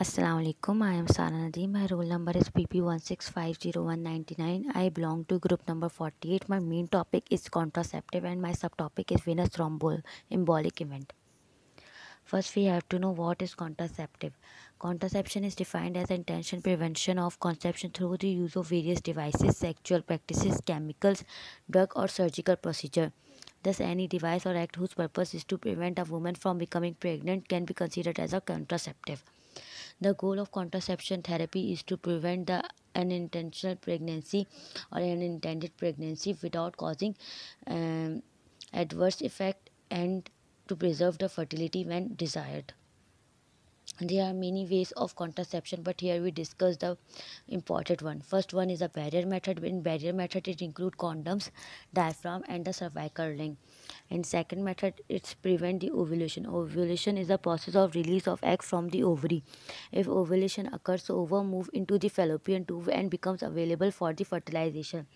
Assalamu alaikum. I am Sana Nadeem. My roll number is PP1650199. I belong to group number 48. My main topic is contraceptive and my subtopic is venous thromboembolic event. First, we have to know what is contraceptive. Contraception is defined as intentional prevention of conception through the use of various devices, sexual practices, chemicals, drug or surgical procedure. Thus, any device or act whose purpose is to prevent a woman from becoming pregnant can be considered as a contraceptive. The goal of contraception therapy is to prevent the unintentional pregnancy or unintended pregnancy without causing um, adverse effect and to preserve the fertility when desired. There are many ways of contraception, but here we discuss the important one. First one is a barrier method. In barrier method, it include condoms, diaphragm, and the cervical ring. And second method, it's prevent the ovulation. Ovulation is the process of release of egg from the ovary. If ovulation occurs, ovum move into the fallopian tube and becomes available for the fertilization.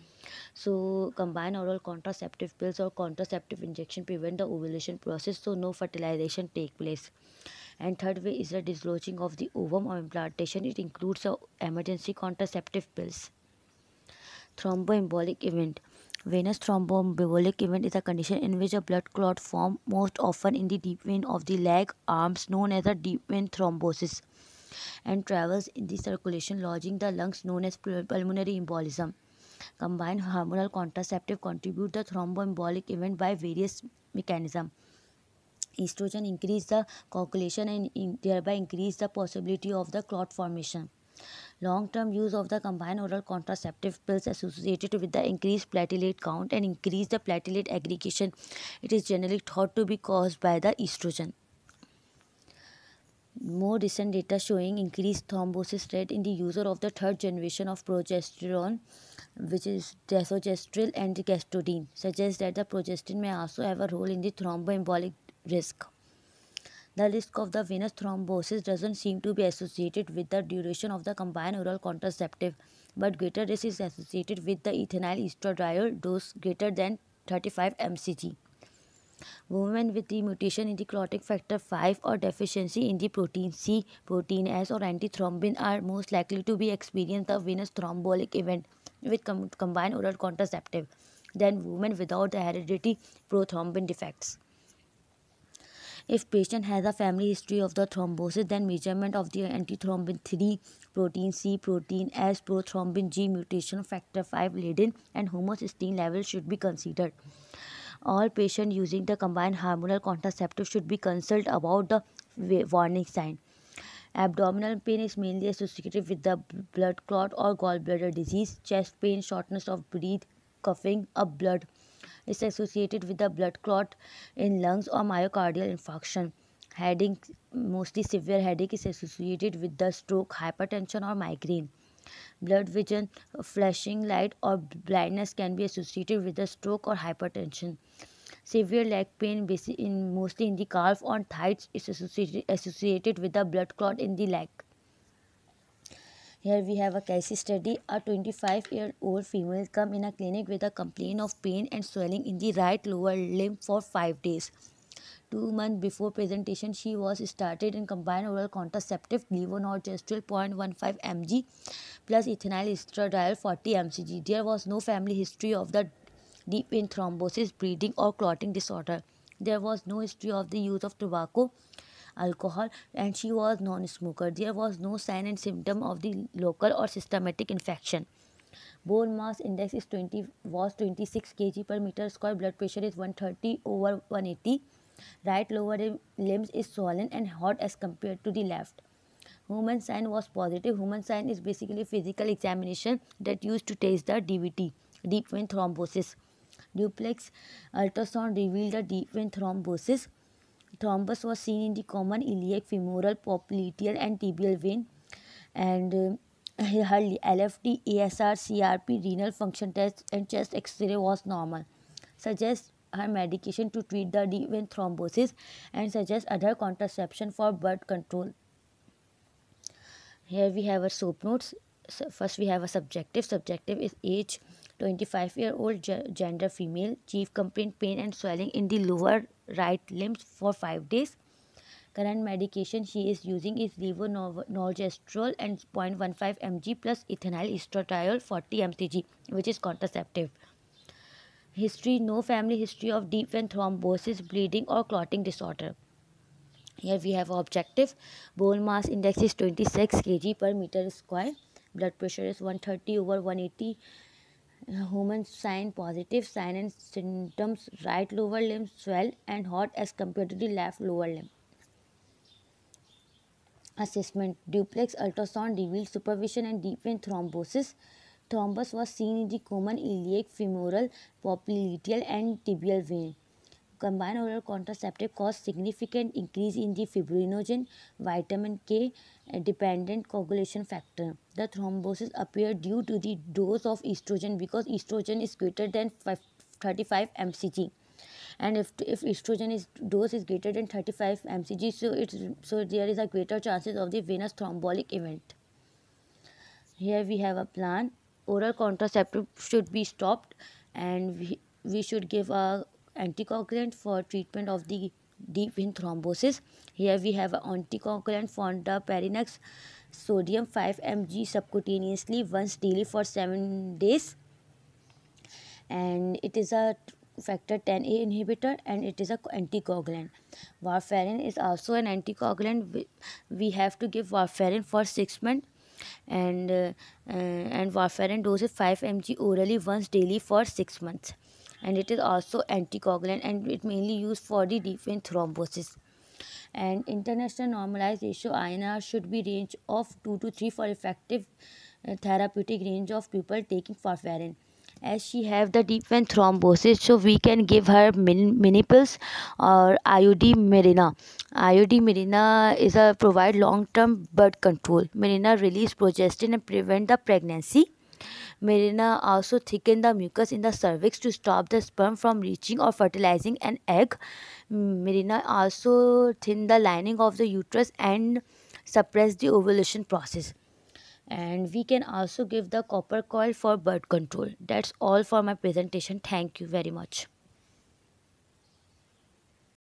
So combined oral contraceptive pills or contraceptive injection prevent the ovulation process, so no fertilization take place. And third way is the dislodging of the ovum or implantation. It includes emergency contraceptive pills. Thromboembolic event. Venous thromboembolic event is a condition in which a blood clot forms most often in the deep vein of the leg, arms, known as a deep vein thrombosis, and travels in the circulation, lodging the lungs, known as pulmonary embolism. Combined hormonal contraceptive contribute the thromboembolic event by various mechanisms. Estrogen increase the coagulation and thereby increase the possibility of the clot formation. Long-term use of the combined oral contraceptive pills associated with the increased platelet count and increase the platelet aggregation. It is generally thought to be caused by the estrogen. More recent data showing increased thrombosis rate in the user of the third generation of progesterone, which is desogestrel and gastrodine, suggests that the progestin may also have a role in the thromboembolic risk. The risk of the venous thrombosis doesn't seem to be associated with the duration of the combined oral contraceptive, but greater risk is associated with the ethinyl estradiol dose greater than 35 mcg. Women with the mutation in the clotting factor 5 or deficiency in the protein C, protein S, or antithrombin are most likely to be experience the venous thromboembolic event with combined oral contraceptive than women without the hereditary prothrombin defects. If patient has a family history of the thrombosis, then measurement of the antithrombin 3, protein C, protein S, prothrombin G, mutation factor 5 Leiden, and homocysteine levels should be considered. All patients using the combined hormonal contraceptive should be consulted about the warning sign. Abdominal pain is mainly associated with the blood clot or gallbladder disease. Chest pain, shortness of breath, coughing up blood is associated with the blood clot in lungs or myocardial infarction. Headache, mostly severe headache, is associated with the stroke, hypertension, or migraine. Blurred vision, flashing light, or blindness can be associated with the stroke or hypertension. Severe leg pain, mostly in the calf or thighs, is associated with the blood clot in the leg. Here we have a case study. A 25-year-old female come in a clinic with a complaint of pain and swelling in the right lower limb for 5 days. 2 months before presentation, she was started in combined oral contraceptive levonorgestrel 0.15 mg plus ethinyl estradiol 40 mcg. There was no family history of the deep vein thrombosis, bleeding, or clotting disorder. There was no history of the use of tobacco, alcohol, and she was non-smoker. There was no sign and symptom of the local or systematic infection. Bone mass index is 26 kg per meter square. Blood pressure is 130 over 180. Right lower limbs is swollen and hot as compared to the left. Human sign was positive. Human sign is basically physical examination that used to test the DVT, deep vein thrombosis. Duplex ultrasound revealed the deep vein thrombosis. Thrombus was seen in the common iliac, femoral, popliteal, and tibial vein, and her LFT, ASR, CRP, renal function test, and chest X-ray was normal. Suggests her medication to treat the deep vein thrombosis and suggests other contraception for birth control. Here we have a soap notes. So first we have a subjective. Subjective is age 25-year-old, gender female, chief complaint pain and swelling in the lower right limbs for 5 days. Current medication she is using is levonorgestrel and 0.15 mg plus ethinyl estradiol 40 mcg, which is contraceptive. History: no family history of deep vein thrombosis, bleeding, or clotting disorder. Here we have objective. Bone mass index is 26 kg per meter square. Blood pressure is 130 over 180. Human sign positive. Sign and symptoms: right lower limb swell and hot as compared to the left lower limb. Assessment: duplex ultrasound revealed supervision and deep vein thrombosis. Thrombus was seen in the common iliac, femoral, popliteal, and tibial vein. Combined oral contraceptive caused significant increase in the fibrinogen, vitamin K dependent coagulation factor. The thrombosis appeared due to the dose of estrogen, because estrogen is greater than 35 mcg, and if estrogen is dose is greater than 35 mcg, so there is a greater chances of the venous thrombotic event. Here we have a plan. Oral contraceptive should be stopped, and we should give a anticoagulant for treatment of the deep vein thrombosis. Here we have an anticoagulant fondaparinux sodium 5 mg subcutaneously once daily for 7 days, and it is a factor 10A inhibitor, and it is a anticoagulant. Warfarin is also an anticoagulant. We have to give warfarin for 6 months, and warfarin dose is 5 mg orally once daily for 6 months, and it is also anticoagulant, and it mainly used for the deep vein thrombosis. And international normalized ratio INR should be range of 2 to 3 for effective therapeutic range of people taking warfarin. As she have the deep vein thrombosis, so we can give her mini pills or IUD Mirena. IUD Mirena is a provide long term birth control. Mirena release progestin and prevent the pregnancy. Mirena also thicken the mucus in the cervix to stop the sperm from reaching or fertilizing an egg. Mirena also thin the lining of the uterus and suppress the ovulation process. And we can also give the copper coil for birth control. That's all for my presentation. Thank you very much.